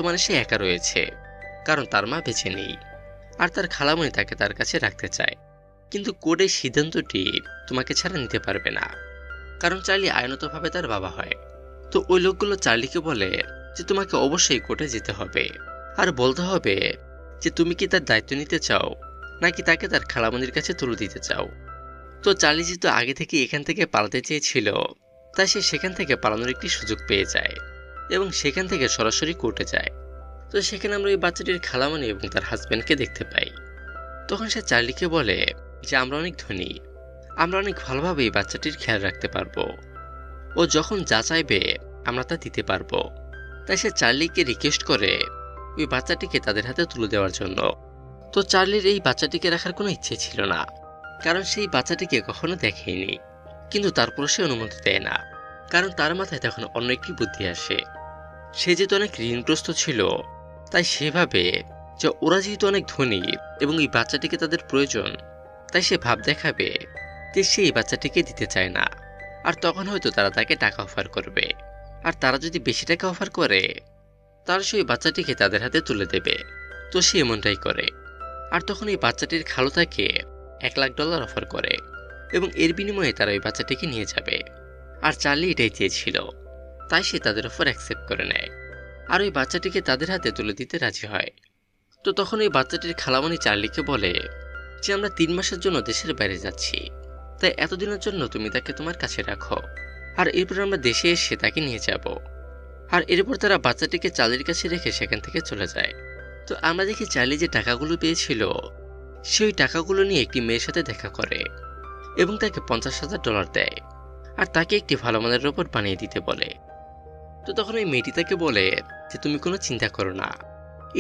বর্তমানে সে একা রয়েছে, কারণ তার মা বেঁচে নেই আর তার খালামণি তাকে তার কাছে রাখতে চায়। কিন্তু কোর্টের সিদ্ধান্তটি তোমাকে ছাড়া নিতে পারবে না, কারণ চার্লি আইনতভাবে তার বাবা হয়। তো ওই লোকগুলো চার্লিকে বলে যে তোমাকে অবশ্যই কোর্টে যেতে হবে আর বলতে হবে যে তুমি কি তার দায়িত্ব নিতে চাও নাকি তাকে তার খালামণির কাছে তুলে দিতে চাও। তো চার্লি যেহেতু আগে থেকে এখান থেকে পালাতে চেয়েছিল, তাই সে সেখান থেকে পালানোর একটি সুযোগ পেয়ে যায় এবং সেখান থেকে সরাসরি কোর্টে যায়। তো সেখানে আমরা ওই বাচ্চাটির খালামণি এবং তার হাজব্যান্ডকে দেখতে পাই। তখন সে চার্লিকে বলে যে আমরা অনেক ধনী, আমরা অনেক ভালোভাবে এই বাচ্চাটির খেয়াল রাখতে পারবো, ও যখন যা চাইবে আমরা তা দিতে পারবো। তাই সে চার্লিকে রিকোয়েস্ট করে ওই বাচ্চাটিকে তাদের হাতে তুলে দেওয়ার জন্য। তো চার্লির এই বাচ্চাটিকে রাখার কোনো ইচ্ছে ছিল না, কারণ সেই বাচ্চাটিকে কখনো দেখেনি। কিন্তু তারপর সে অনুমতি দেয় না, কারণ তার মাথায় তখন অন্য একটি বুদ্ধি আসে। সে যেহেতু অনেক ঋণগ্রস্ত ছিল, তাই সেভাবে যে ওরা যেহেতু অনেক ধনী এবং এই বাচ্চাটিকে তাদের প্রয়োজন, তাই সে ভাব দেখাবে যে সে এই বাচ্চাটিকে দিতে চায় না। আর তখন হয়তো তারা তাকে টাকা অফার করবে, আর তারা যদি বেশি টাকা অফার করে তাহলে সেই বাচ্চাটিকে তাদের হাতে তুলে দেবে। তো সে এমনটাই করে। আর তখন এই বাচ্চাটির খালু তাকে $1,00,000 অফার করে এবং এর বিনিময়ে তারা ওই বাচ্চাটিকে নিয়ে যাবে। আর চার্লি এটাই চেয়েছিল, তাই সে তাদের অফার অ্যাকসেপ্ট করে নেয় আর ওই বাচ্চাটিকে তাদের হাতে তুলে দিতে রাজি হয়। তো তখন ওই বাচ্চাটির খালামণি চার্লিকে বলে যে আমরা 3 মাসের জন্য দেশের বাইরে যাচ্ছি, তাই এতদিনের জন্য তুমি তাকে তোমার কাছে রাখো, আর এরপর আমরা দেশে এসে তাকে নিয়ে যাব। আর এরপর তারা বাচ্চাটিকে চার্লির কাছে রেখে সেখান থেকে চলে যায়। তো আমরা দেখি চার্লি যে টাকাগুলো পেয়েছিল সেই টাকাগুলো নিয়ে একটি মেয়ের সাথে দেখা করে এবং তাকে $50,000 দেয় আর তাকে একটি ভালো মানের রোবট বানিয়ে দিতে বলে। তো তখন ওই মেয়েটি তাকে বলে যে তুমি কোনো চিন্তা করো না,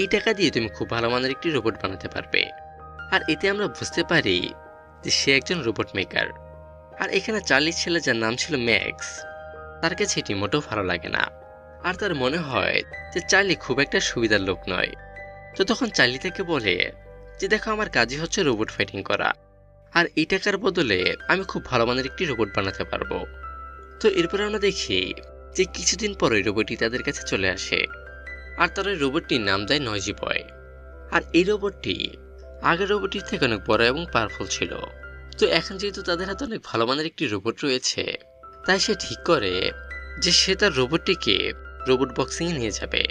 এই টাকা দিয়ে তুমি খুব ভালো মানের একটি রোবট বানাতে পারবে। আর এতে আমরা বুঝতে পারি যে সে একজন রোবট মেকার। আর এখানে চার্লির ছেলে যার নাম ছিল ম্যাক্স, তার কাছে এটি মোটেও ভালো লাগে না, আর তার মনে হয় যে চার্লি খুব একটা সুবিধার লোক নয়। তো তখন চার্লি তাকে বলে যে দেখো, আমার কাজই হচ্ছে রোবট ফাইটিং করা, আর এই টাকার বদলে আমি খুব ভালো মানের একটি রোবট বানাতে পারবো। তো এরপর আমরা দেখি যে কিছুদিন পর ওই রোবটটি তাদের কাছে চলে আসে, আর তার ওই রোবটটির নাম দেয় নয়জি বয়। আর এই রোবটটি আগের রোবটটির থেকে অনেক বড় এবং পাওয়ারফুল ছিল। তো এখন যেহেতু তাদের হাতে অনেক ভালো মানের একটি রোবট রয়েছে, তাই সে ঠিক করে যে সে তার রোবটটিকে রোবট বক্সিংয়ে নিয়ে যাবে।